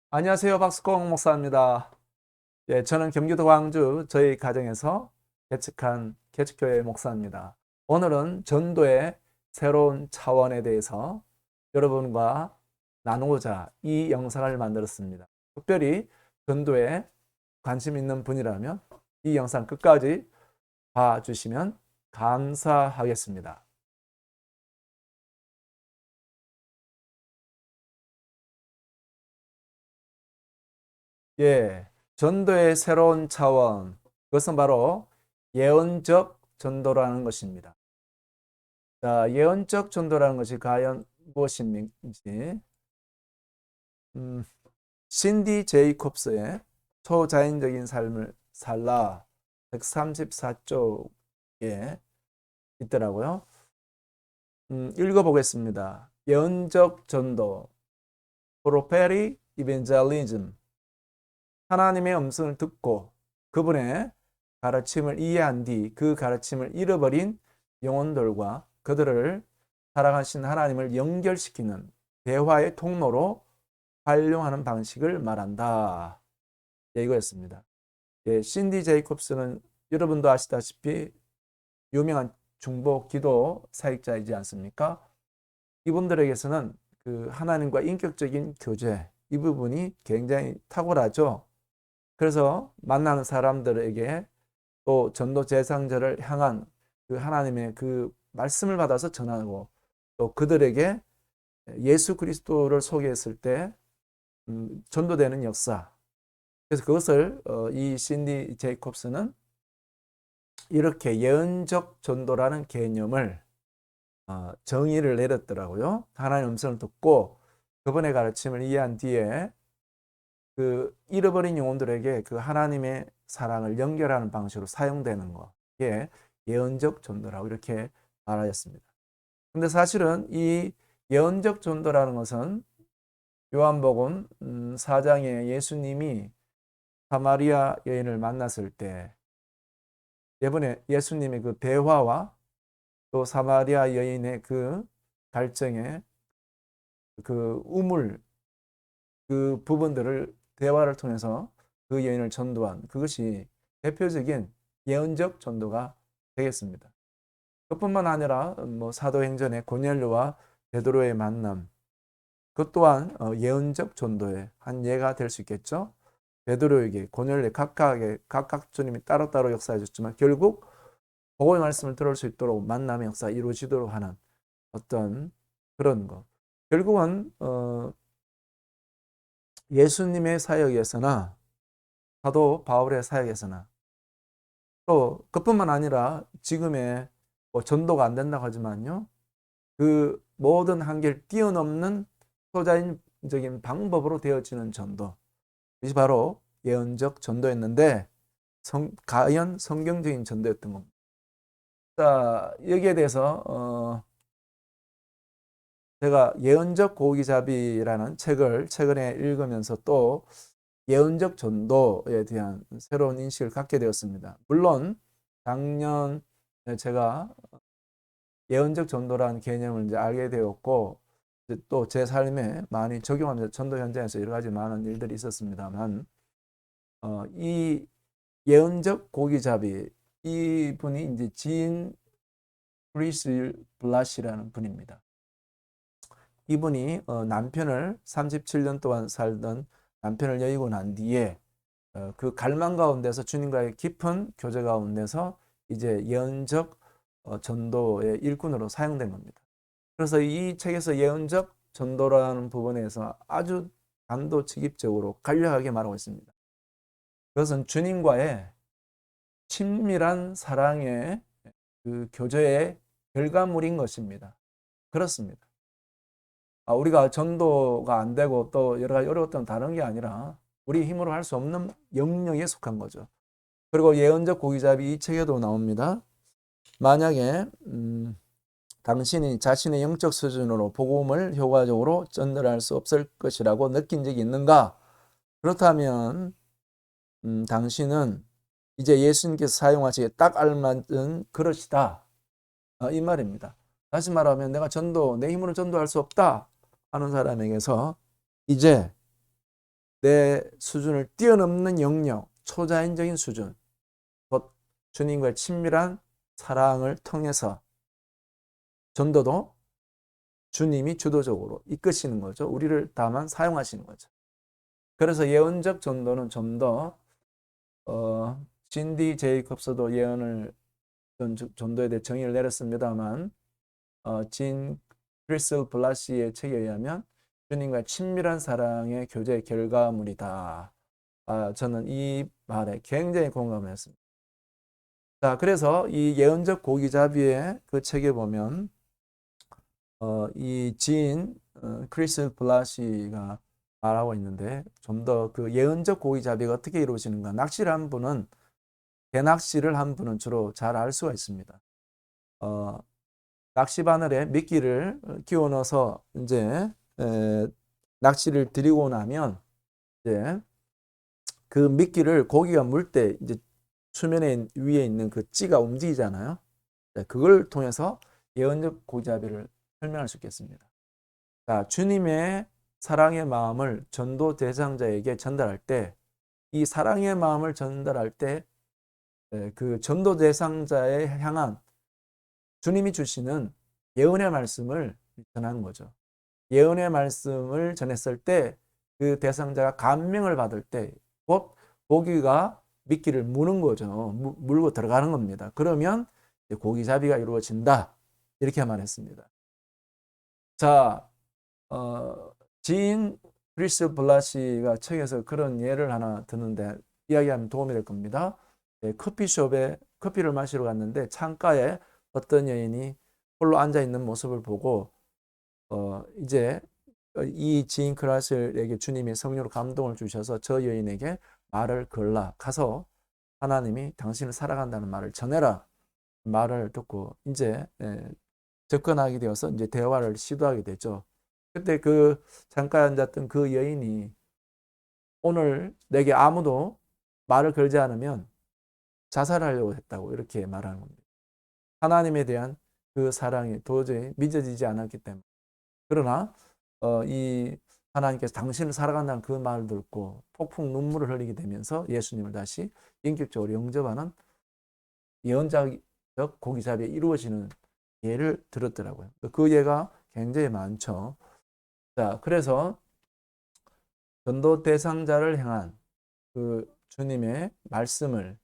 안녕하세요. 박수콩 목사입니다. 예, 저는 경기도 광주 저희 가정에서 개척한 개척교회 목사입니다. 오늘은 전도의 새로운 차원에 대해서 여러분과 나누고자 이 영상을 만들었습니다. 특별히 전도에 관심 있는 분이라면 이 영상 끝까지 봐주시면 감사하겠습니다. 예, 전도의 새로운 차원, 그것은 바로 예언적 전도라는 것입니다. 자, 예언적 전도라는 것이 과연 무엇인지, 음, 신디 제이콥스의 초자연적인 삶을 살라 134쪽에 있더라고요. 읽어보겠습니다. 예언적 전도, prophetic evangelism, 하나님의 음성을 듣고 그분의 가르침을 이해한 뒤 그 가르침을 잃어버린 영혼들과 그들을 살아가신 하나님을 연결시키는 대화의 통로로 활용하는 방식을 말한다. 예, 이거였습니다. 예, 신디 제이콥스는 여러분도 아시다시피 유명한 중보 기도 사역자이지 않습니까? 이분들에게서는 그 하나님과 인격적인 교제, 이 부분이 굉장히 탁월하죠. 그래서 만나는 사람들에게 또 전도 대상자를 향한 그 하나님의 그 말씀을 받아서 전하고 또 그들에게 예수 그리스도를 소개했을 때 전도되는 역사. 그래서 그것을 이 신디 제이콥스는 이렇게 예언적 전도라는 개념을 정의를 내렸더라고요. 하나님의 음성을 듣고 그분의 가르침을 이해한 뒤에 그 잃어버린 영혼들에게 그 하나님의 사랑을 연결하는 방식으로 사용되는 것. 이게 예언적 전도라고 이렇게 말하였습니다. 근데 사실은 이 예언적 전도라는 것은 요한복음 4장에 예수님이 사마리아 여인을 만났을 때 이번에 예수님의 그 대화와 또 사마리아 여인의 그 갈증의 그 우물 그 부분들을 대화를 통해서 그 여인을 전도한 그것이 대표적인 예언적 전도가 되겠습니다. 그뿐만 아니라 뭐 사도행전의 고넬료와 베드로의 만남 그 또한 예언적 전도의 한 예가 될 수 있겠죠. 베드로에게 고넬료 각각 주님이 따로따로 역사해 줬지만 결국 복음의 말씀을 들을 수 있도록 만남의 역사 이루어지도록 하는 어떤 그런 것. 결국은 예수님의 사역에서나 사도 바울의 사역에서나 또 그뿐만 아니라 지금의 뭐 전도가 안 된다고 하지만요. 그 모든 한계를 뛰어넘는 초자연적인 방법으로 되어지는 전도. 이것이 바로 예언적 전도였는데 과연 성경적인 전도였던 겁니다. 자, 여기에 대해서 제가 예언적 고기잡이라는 책을 최근에 읽으면서 또 예언적 전도에 대한 새로운 인식을 갖게 되었습니다. 물론 작년 제가 예언적 전도라는 개념을 이제 알게 되었고 또 제 삶에 많이 적용하면서 전도 현장에서 여러 가지 많은 일들이 있었습니다만 이 예언적 고기잡이 이 분이 이제 진 브리스 블라시라는 분입니다. 이분이 남편을 37년 동안 살던 남편을 여의고 난 뒤에 그 갈망 가운데서 주님과의 깊은 교제 가운데서 이제 예언적 전도의 일꾼으로 사용된 겁니다. 그래서 이 책에서 예언적 전도라는 부분에서 아주 단도직입적으로 간략하게 말하고 있습니다. 그것은 주님과의 친밀한 사랑의 그 교제의 결과물인 것입니다. 그렇습니다. 우리가 전도가 안 되고 또 여러 가지 어려웠던 다른 게 아니라 우리 힘으로 할 수 없는 영역에 속한 거죠. 그리고 예언적 고기잡이 이 책에도 나옵니다. 만약에 당신이 자신의 영적 수준으로 복음을 효과적으로 전달할 수 없을 것이라고 느낀 적이 있는가? 그렇다면 당신은 이제 예수님께서 사용하시기에 딱 알맞은 그릇이다. 이 말입니다. 다시 말하면 내가 내 힘으로 전도할 수 없다 하는 사람에게서 이제 내 수준을 뛰어넘는 영역, 초자연적인 수준, 곧 주님과의 친밀한 사랑을 통해서 전도도 주님이 주도적으로 이끄시는 거죠. 우리를 다만 사용하시는 거죠. 그래서 예언적 전도는 좀 더 진디 제이콥스도 예언을 전도에 대해 정의를 내렸습니다만 진 크리스 블라시의 책에 의하면 주님과 친밀한 사랑의 교제의 결과물이다. 저는 이 말에 굉장히 공감을 했습니다. 자, 그래서 이 예언적 고기잡이의 그 책에 보면 이 지인 크리스 블라시가 말하고 있는데 좀 더 그 예언적 고기잡이가 어떻게 이루어지는가. 낚시를 한 분은 대낚시를 한 분은 주로 잘 알 수가 있습니다. 낚시 바늘에 미끼를 끼워 넣어서 이제 낚시를 들이고 나면 이제 그 미끼를 고기가 물 때 이제 수면에 위에 있는 그 찌가 움직이잖아요. 그걸 통해서 예언적 고기잡이를 설명할 수 있겠습니다. 자, 주님의 사랑의 마음을 전도 대상자에게 전달할 때, 이 사랑의 마음을 전달할 때, 그 전도 대상자에 향한 주님이 주시는 예언의 말씀을 전하는 거죠. 예언의 말씀을 전했을 때, 그 대상자가 감명을 받을 때, 곧 고기가 미끼를 무는 거죠. 물고 들어가는 겁니다. 그러면 고기잡이가 이루어진다. 이렇게 말했습니다. 자, 지인 크리스 블라시가 책에서 그런 예를 하나 듣는데 이야기하면 도움이 될 겁니다. 커피숍에 커피를 마시러 갔는데 창가에 어떤 여인이 홀로 앉아 있는 모습을 보고 이제 이 지인 크라스에게 주님이 성령으로 감동을 주셔서 저 여인에게 말을 걸라 가서 하나님이 당신을 사랑한다는 말을 전해라 말을 듣고 이제 접근하게 되어서 이제 대화를 시도하게 되죠. 그때 그 잠깐 앉았던 그 여인이 오늘 내게 아무도 말을 걸지 않으면 자살하려고 했다고 이렇게 말하는 겁니다. 하나님에 대한 그 사랑이 도저히 믿어지지 않았기 때문에. 그러나 이 하나님께서 당신을 사랑한다는 그 말을 듣고 폭풍 눈물을 흘리게 되면서 예수님을 다시 인격적으로 영접하는 예언적 고기잡이에 이루어지는 예를 들었더라고요. 그 예가 굉장히 많죠. 자, 그래서 전도 대상자를 향한 그 주님의 말씀을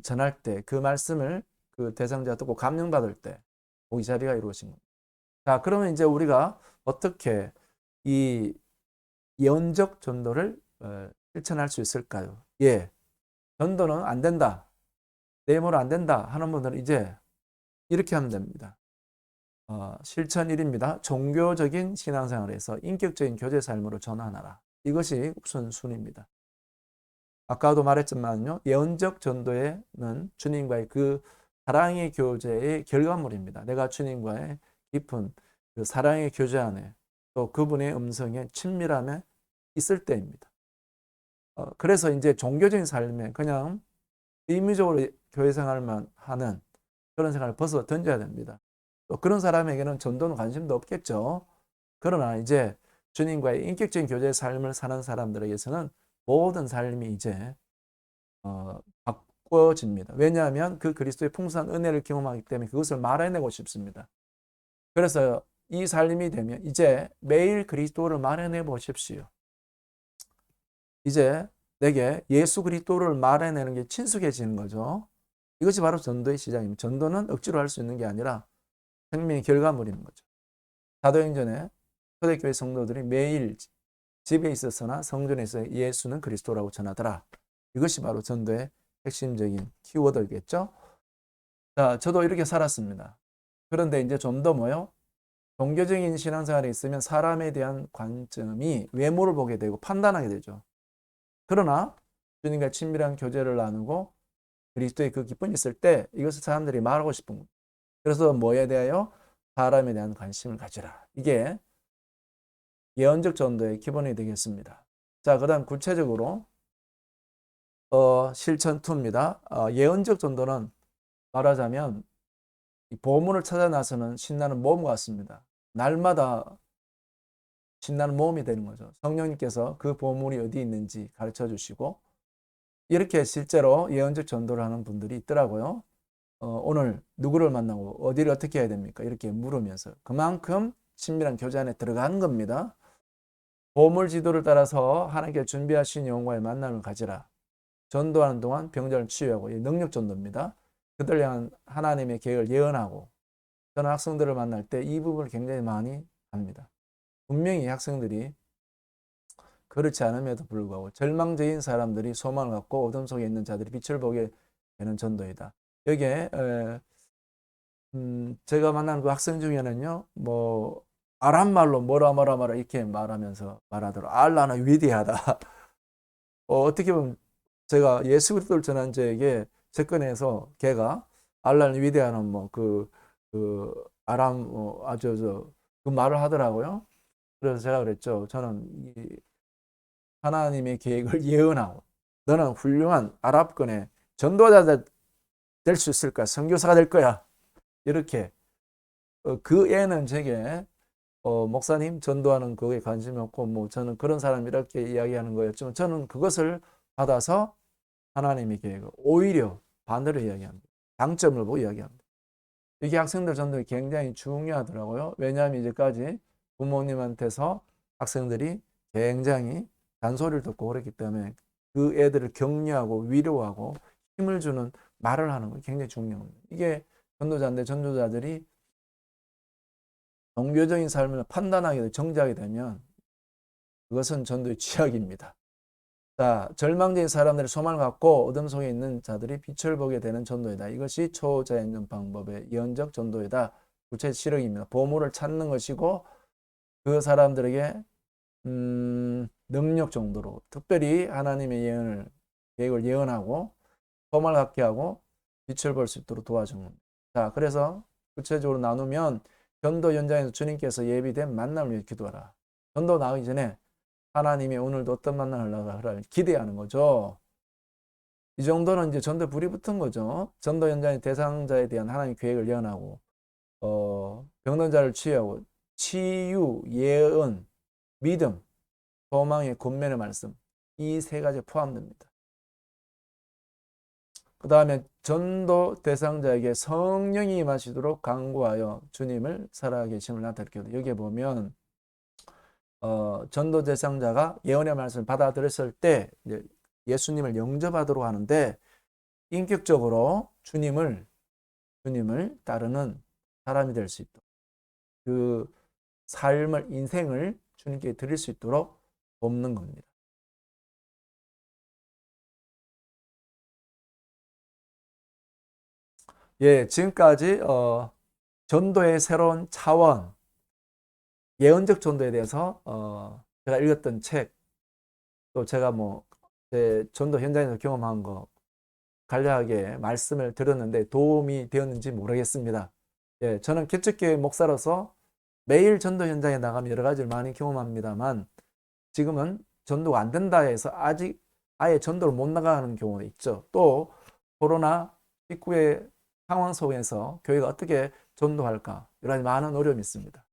전할 때 그 말씀을 그 대상자가 듣고 감명받을 때 고기잡이가 이루어진 겁니다. 자, 그러면 이제 우리가 어떻게 이 예언적 전도를 실천할 수 있을까요? 예, 전도는 안 된다. 내 힘으로 안 된다 하는 분들은 이제 이렇게 하면 됩니다. 실천 1입니다. 종교적인 신앙생활에서 인격적인 교제 삶으로 전환하라. 이것이 우선순위입니다. 아까도 말했지만요. 예언적 전도에는 주님과의 그 사랑의 교제의 결과물입니다. 내가 주님과의 깊은 그 사랑의 교제 안에 또 그분의 음성에 친밀함에 있을 때입니다. 그래서 이제 종교적인 삶에 그냥 의무적으로 교회 생활만 하는 그런 생활을 벗어 던져야 됩니다. 또 그런 사람에게는 전도는 관심도 없겠죠. 그러나 이제 주님과의 인격적인 교제의 삶을 사는 사람들에게서는 모든 삶이 이제 바꿔집니다. 왜냐하면 그 그리스도의 풍성한 은혜를 경험하기 때문에 그것을 말해내고 싶습니다. 그래서 이 삶이 되면 이제 매일 그리스도를 말해내 보십시오. 이제 내게 예수 그리스도를 말해내는 게 친숙해지는 거죠. 이것이 바로 전도의 시작입니다. 전도는 억지로 할 수 있는 게 아니라 생명의 결과물인 거죠. 사도행전에 초대교회 성도들이 매일 집에 있어서나 성전에 있어 예수는 그리스도라고 전하더라. 이것이 바로 전도의 핵심적인 키워드겠죠. 자, 저도 이렇게 살았습니다. 그런데 이제 좀 더 뭐요? 종교적인 신앙생활에 있으면 사람에 대한 관점이 외모를 보게 되고 판단하게 되죠. 그러나 주님과 친밀한 교제를 나누고 그리스도의 그 기쁨이 있을 때 이것을 사람들이 말하고 싶은 겁니다. 그래서 뭐에 대하여? 사람에 대한 관심을 가지라. 이게 예언적 전도의 기본이 되겠습니다. 자, 그 다음 구체적으로 실천 2입니다. 예언적 전도는 말하자면 보물을 찾아 나서는 신나는 모험 같습니다. 날마다 신나는 모험이 되는 거죠. 성령님께서 그 보물이 어디 있는지 가르쳐 주시고 이렇게 실제로 예언적 전도를 하는 분들이 있더라고요. 오늘 누구를 만나고 어디를 어떻게 해야 됩니까? 이렇게 물으면서 그만큼 친밀한 교제 안에 들어가는 겁니다. 보물 지도를 따라서 하나님께 준비하신 영혼과의 만남을 가지라. 전도하는 동안 병자를 치유하고 능력 전도입니다. 그들 향한 하나님의 계획을 예언하고 저는 학생들을 만날 때 이 부분을 굉장히 많이 합니다. 분명히 학생들이 그렇지 않음에도 불구하고 절망적인 사람들이 소망을 갖고 어둠 속에 있는 자들이 빛을 보게 되는 전도이다. 여기에 제가 만난 그 학생 중에는요, 뭐 아람 말로 뭐라 이렇게 말하면서 말하더라고요. 알라는 위대하다. 어떻게 보면 제가 예수 그리스도를 전한 자에게 접근해서 걔가 알라는 위대하는 그 아람 아주 그 말을 하더라고요. 그래서 제가 그랬죠. 저는 이 하나님의 계획을 예언하고 너는 훌륭한 아랍권의 전도자 될 수 있을까? 선교사가 될 거야. 이렇게 그 애는 제게 목사님 전도하는 그거에 관심이 없고 뭐 저는 그런 사람 이렇게 이야기하는 거였지만 저는 그것을 받아서 하나님의 계획을 오히려 반대로 이야기합니다. 장점을 보고 이야기합니다. 이게 학생들 전도에 굉장히 중요하더라고요. 왜냐하면 이제까지 부모님한테서 학생들이 굉장히 잔소리를 듣고 그랬기 때문에 그 애들을 격려하고 위로하고 힘을 주는 말을 하는 거 굉장히 중요합니다. 이게 전도자인데 전도자들이 종교적인 삶을 판단하게 정지하게 되면 그것은 전도의 취약입니다. 자, 절망적인 사람들의 소망을 갖고 어둠 속에 있는 자들이 빛을 보게 되는 전도이다. 이것이 초자에 있는 방법의 예언적 전도이다. 구체 실행입니다. 보물을 찾는 것이고 그 사람들에게 능력 정도로 특별히 하나님의 계획을 예언하고 소망을 갖게 하고 빛을 볼 수 있도록 도와주는 겁니다. 자, 그래서 구체적으로 나누면 전도 현장에서 주님께서 예비된 만남을 위해 기도하라. 전도 나가기 전에 하나님이 오늘도 어떤 만남을 하라 기대하는 거죠. 이 정도는 이제 전도 불이 붙은 거죠. 전도 현장의 대상자에 대한 하나님 계획을 예언하고 병든 자를 치유하고 치유, 예언, 믿음, 소망의 권면의 말씀 이 세 가지 포함됩니다. 그 다음에 전도 대상자에게 성령이 임하시도록 간구하여 주님을 살아계심을 나타내기도. 여기에 보면 전도 대상자가 예언의 말씀을 받아들였을 때 예수님을 영접하도록 하는데 인격적으로 주님을 따르는 사람이 될 수 있도록 그 삶을 인생을 주님께 드릴 수 있도록 돕는 겁니다. 예, 지금까지 전도의 새로운 차원, 예언적 전도에 대해서 제가 읽었던 책, 또 제가 제 전도 현장에서 경험한 거 간략하게 말씀을 드렸는데 도움이 되었는지 모르겠습니다. 예, 저는 개척교회 목사로서 매일 전도 현장에 나가면 여러 가지를 많이 경험합니다만 지금은 전도가 안 된다 해서 아직 아예 전도를 못 나가는 경우도 있죠. 또 코로나19의 상황 속에서 교회가 어떻게 전도할까 여러 가지 많은 어려움이 있습니다.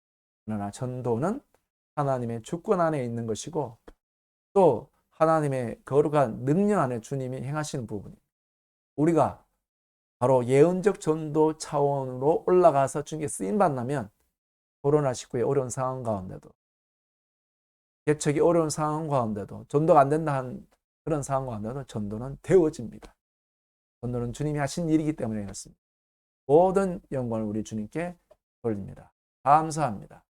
그러나 전도는 하나님의 주권 안에 있는 것이고 또 하나님의 거룩한 능력 안에 주님이 행하시는 부분입니다. 우리가 바로 예언적 전도 차원으로 올라가서 주님께 쓰임받는다면 코로나19의 어려운 상황 가운데도 개척이 어려운 상황 가운데도 전도가 안 된다는 그런 상황 가운데도 전도는 되어집니다. 전도는 주님이 하신 일이기 때문에 그렇습니다. 모든 영광을 우리 주님께 돌립니다. 감사합니다.